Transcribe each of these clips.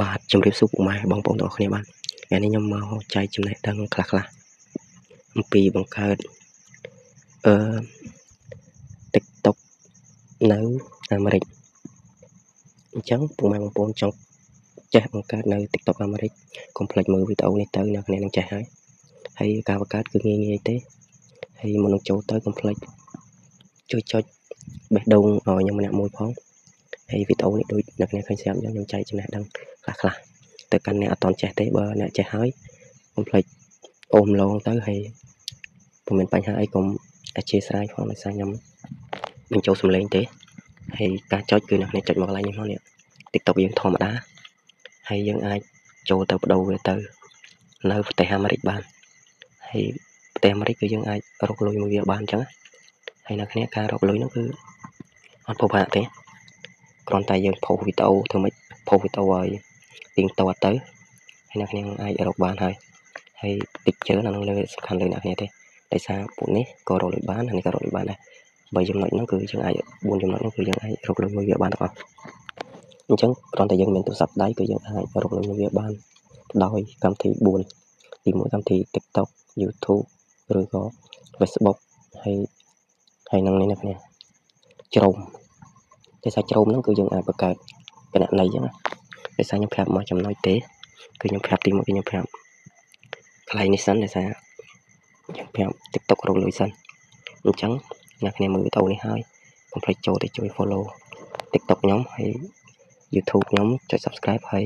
បាទជំរាបសួរពុកម៉ែបងប្អូនទាំងអស់គ្នាបាទថ្ងៃនេះខ្ញុំមកចែកចំណេះដឹងខ្លះអំពីបង្កើត TikTok នៅអាមេរិកអញ្ចឹងពុកម៉ែបងប្អូនចង់ចេះបង្កើតនៅ TikTok អាមេរិកកុំភ្លេចមើលវីដេអូនេះទៅអ្នកគ្នានឹងចេះហើយការបង្កើតគឺងាយទេហើយមុននឹងចូលទៅកុំភ្លេចជួយចុចបេះដូងឲ្យខ្ញុំម្នាក់មួយផងហើយវីដេអូនេះដូចអ្នកគ្នាឃើញស្រាប់ខ្ញុំចែកចំណេះដឹងខ្លះទៅកាន់អ្នកអត់ទាន់ចេះទេបើអ្នកចេះហើយកុំភ្លេចអូមឡងទៅហើយពុំមានបញ្ហាអីកុំអធិស្ឋានផងដោយសារខ្ញុំមិនចូលសំឡេងទេហើយការចុចគឺអ្នកគ្នាចុចមកកន្លែងនេះមកនេះ TikTok យើងធម្មតាហើយយើងអាចចូលទៅបដូរវាទៅនៅប្រទេសអាមេរិកបានហើយប្រទេសអាមេរិកគឺយើងអាចរកលុយមួយវាបានអញ្ចឹងហើយអ្នកគ្នាការរកលុយនោះគឺអត់ពិបាកទេគ្រាន់តែយើងផុសវីដេអូធ្វើម៉េចផុសវីដេអូឲ្យទៀងទាត់ទៅហើយអ្នកគ្នាអាចរកបានហើយតិចច្រើនអានឹងលើសំខាន់លើអ្នកគ្នាទេដោយសារពួកនេះក៏រកលុយបានអានេះក៏រកលុយបានដែរបើចំណុចហ្នឹងគឺយើងអាច4ចំណុចហ្នឹងគឺយើងអាចរកលុយមួយវាបានទាំងអស់អញ្ចឹងគ្រាន់តែយើងមានទូរស័ព្ទដៃគឺយើងអាចរកលុយមួយវាបានដោយកម្មវិធី4ទី1កម្មវិធី TikTok YouTube ឬក៏ Facebook ហើយនឹងនេះអ្នកគ្នាជ្រោមតែសារជ្រោមហ្នឹងគឺយើងអាចបង្កើតគណនីអញ្ចឹងដោយសារខ្ញុំប្រាប់មកចំណុចទេគឺខ្ញុំប្រាប់ទី1គឺខ្ញុំប្រាប់កន្លែងនេះសិនដោយសារខ្ញុំប្រាប់ TikTok រកលុយសិនអញ្ចឹងអ្នកគ្នាមើលវីដេអូនេះហើយកុំភ្លេចចូលទៅជួយ follow TikTok ខ្ញុំហើយ YouTube ខ្ញុំចុច Subscribe ហើយ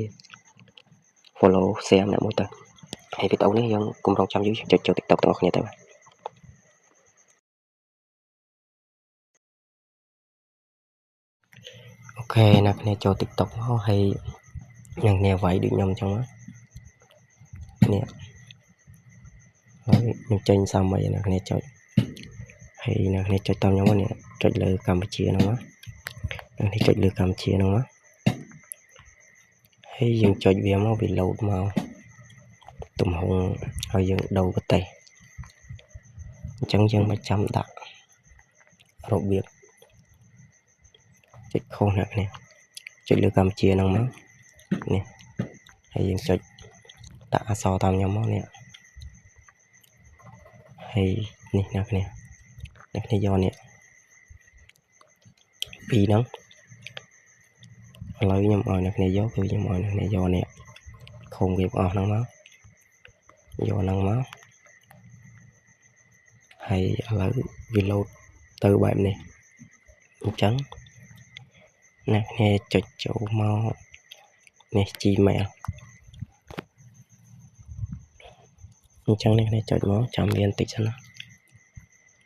follow share អ្នកមួយទៅហើយវីដេអូនេះយើងកុំរងចាំយូរចុចចូល TikTok ទាំងអស់គ្នាទៅអូខេអ្នកគ្នាចូល TikTok មកហើយអ្នកគ្នាវាយដូចខ្ញុំអញ្ចឹងនេះហើយខ្ញុំចេញសាមីអ្នកគ្នាចុចហើយអ្នកគ្នាចុចតាមខ្ញុំនេះចុចលើកម្ពុជាហ្នឹងមកអ្នកគ្នាចុចលើកម្ពុជាហ្នឹងមកហើយយើងចុចវាមកវា load មកទំហំហើយយើងដូរប្រទេសអញ្ចឹងយើងមិនចាំដាក់របៀបចុចខុសអ្នកគ្នាចុចលើកម្ពុជាហ្នឹងមកនេះហើយយើងចុចដាក់អក្សរតាមខ្ញុំមកនេះហើយនេះអ្នកគ្នាយកនេះពីរហ្នឹងឥឡូវខ្ញុំឲ្យអ្នកគ្នាយកគឺខ្ញុំឲ្យអ្នកគ្នាយកនេះខុំវាអស់ហ្នឹងមកយកហ្នឹងមកហើយឥឡូវវា load ទៅបែបនេះអញ្ចឹងអ្នកគ្នាចុចចូលមកនេះ Gmail អញ្ចឹងអ្នកគ្នាចុចមកចាំវាបន្តិចសិនណា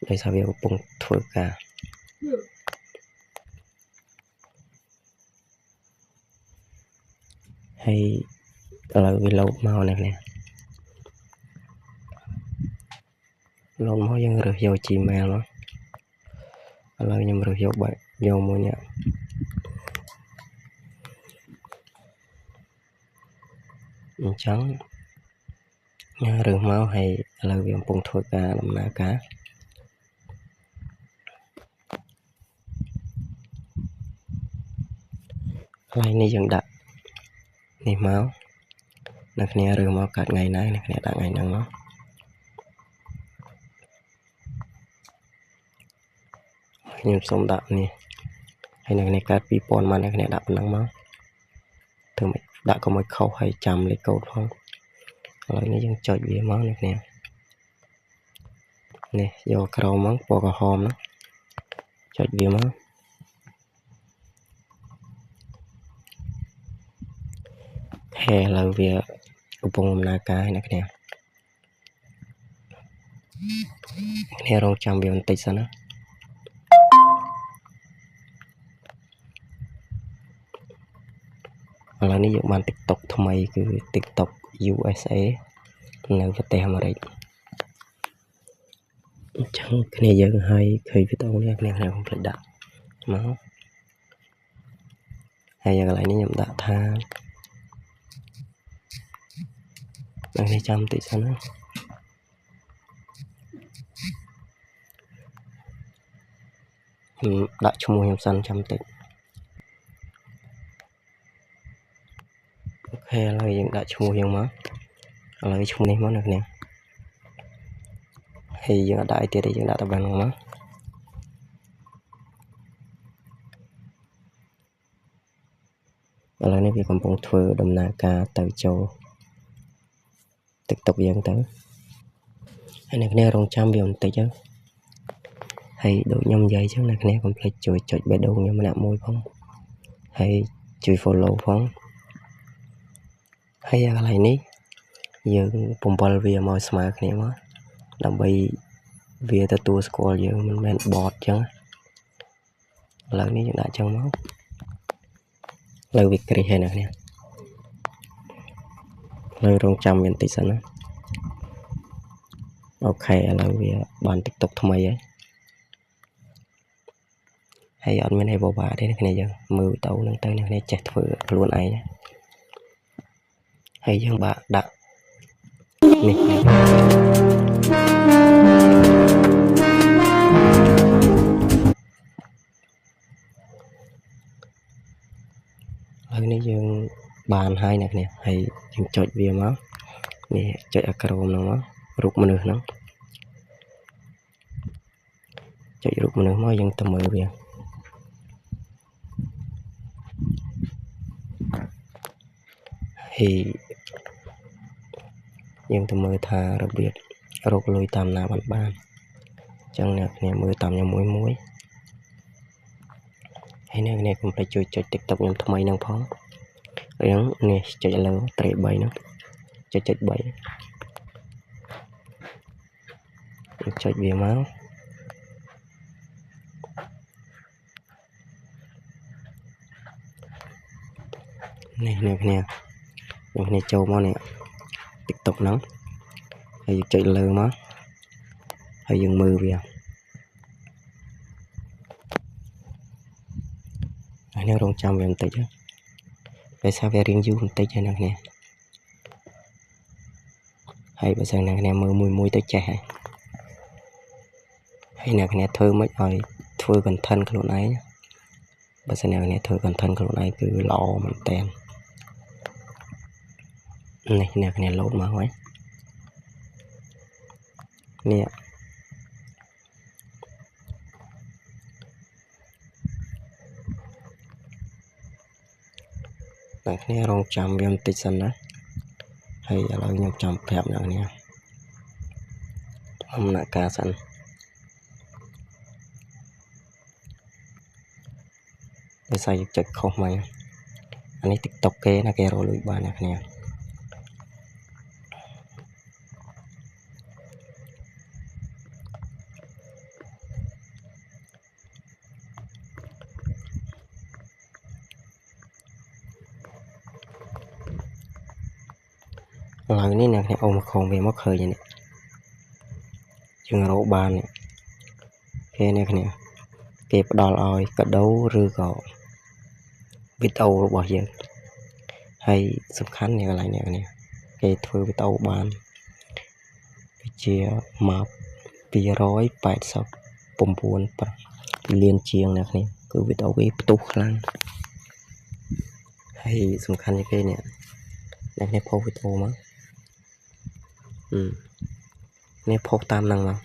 ដោយសារវាកំពុងធ្វើការហើយឥឡូវវា load មកអ្នកគ្នា load មកយើងរើសយក Gmail មកឥឡូវខ្ញុំរើសយកយកមួយនេះអញ្ចឹងខ្ញុំរើសមកហើយឥឡូវវាកំពុងធ្វើការដំណើរការកន្លែងនេះយើងដាក់នេះមកអ្នកគ្នារើសមកកាត់ថ្ងៃណាអ្នកគ្នាដាក់ថ្ងៃហ្នឹងមកខ្ញុំសូមដាក់នេះហើយអ្នកគ្នាកាត់2000មកអ្នកគ្នាដាក់ប៉ុណ្ណឹងមកធ្វើមិនដាក់កុំឲ្យខុសហើយចាំលេខកូដផងឥឡូវនេះយើងចុចវាមកអ្នកគ្នានេះយកក្រោមមកពណ៌ក្រហមហ្នឹងចុចវាមកហើយឥឡូវវាកំពុងដំណើរការអ្នកគ្នារងចាំវាបន្តិចសិនណាឥឡូវនេះយើងបាន TikTok ថ្មីគឺ TikTok USA នៅប្រទេសអាមេរិកអញ្ចឹងគ្នាយើងឲ្យឃើញវីដេអូនេះគ្នាកុំភ្លេចដាក់មកហើយកន្លែងនេះខ្ញុំដាក់ថាដល់នេះចាំបន្តិចសិនណាដាក់ឈ្មោះខ្ញុំសិនចាំបន្តិចអូ ឥឡូវយើងដាក់ឈ្មោះយើងមកឥឡូវឈ្មោះនេះមកអ្នកនាងហើយយើងអត់ដាក់អីទៀតទេយើងដាក់តែបានមកឥឡូវនេះវាកំពុងធ្វើដំណើរការទៅចូល TikTok យើងទៅហើយអ្នកនាងរងចាំវាបន្តិចទៅហើយដូចខ្ញុំនិយាយចឹងអ្នកនាងកុំភ្លេចជួយចុចបេះដូងខ្ញុំម្នាក់មួយផងហើយជួយ follow ផងហើយកន្លែងនេះយើងបំពល់វាមកស្មើគ្នាមកដើម្បីវាទទួលស្គាល់យើងមិនមែនបតចឹងឥឡូវនេះយើងដាក់ចឹងមកឥឡូវវាគ្រីសហើយអ្នកនាងឥឡូវរងចាំវាបន្តិចសិនណាអូខេឥឡូវវាបាន TikTok ថ្មីហើយអត់មានអីបបាក់ទេអ្នកនាងយើងមើលវីដេអូហ្នឹងទៅអ្នកនាងចេះធ្វើខ្លួនឯងហើយយើងបាក់ដាក់នេះហើយនេះយើងបានហើយអ្នកនាងហើយយើងចុចវាមកនេះចុចអាក្រមហ្នឹងមករូបមនុស្សហ្នឹងចុចរូបមនុស្សមកយើងទៅមើលវាហើយយើងទៅមើលថារបៀបរកលុយតាមណាបានអញ្ចឹងអ្នកនាងមើលតាមខ្ញុំមួយហើយអ្នកនាងកុំភ្លេចជួយចុច TikTok ខ្ញុំថ្មីហ្នឹងផងហើយនេះចុចលើត្រេ3ហ្នឹងចុច3ចុចវាមកនេះអ្នកនាងចូលមកនេះ TikTok ហ្នឹងហើយចុចលើមកហើយយើងមើលវាហើយនៅរងចាំវាបន្តិចពេលថាវារៀងយូរបន្តិចហើយអ្នកនាងហើយបើសិនអ្នកនាងមើលមួយទៅចេះហើយអ្នកនាងធ្វើមិនឲ្យធ្វើ content ខ្លួនឯងបើសិនអ្នកនាងធ្វើ content ខ្លួនឯងគឺល្អមែនតើនេះអ្នកនាងលោតមកហើយនេះអ្នកនាងរងចាំវាបន្តិចសិនណាហើយឥឡូវខ្ញុំចាំប្រាប់អ្នកនាងដំណើរការសិនដោយសារយើងចុចខុសមកអានេះ TikTok គេណាគេរកលុយបានអ្នកនាងឥឡូវនេះអ្នកអូមកខំវាមកឃើញនេះយើងរកបាននេះគេនេះគេផ្ដល់ឲ្យកាដូឬក៏វីដេអូរបស់យើងហើយសំខាន់នេះកន្លែងនេះគេធ្វើវីដេអូបានជាមក289លានជាងអ្នកនេះគឺវីដេអូវាផ្ទុះខ្លាំងហើយសំខាន់ជាងគេនេះអ្នកនេះផុសវីដេអូមកនេះផុសតាមហ្នឹងមក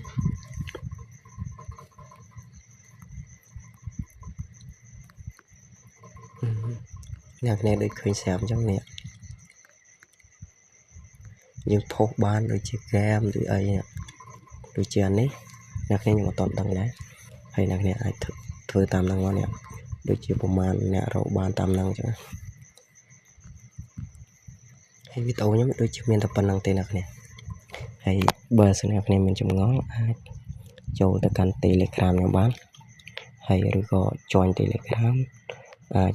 អ្នកនេះដូចឃើញស្រាប់អញ្ចឹងនេះយើងផុសបានដូចជាហ្គេមឬអីដូចជានេះអ្នកនេះខ្ញុំអត់តដឹងដែរហើយអ្នកនេះអាចធ្វើតាមហ្នឹងមកនេះដូចជាប្រមាណអ្នករកបានតាមហ្នឹងអញ្ចឹងហើយវីដេអូខ្ញុំដូចជាមានតែប៉ុណ្្នឹងទេអ្នកនេះហើយបើសិនអ្នកនេះមានចម្ងល់អាចចូលទៅកាន់ Telegram ខ្ញុំបានហើយឬក៏ join Telegram អាច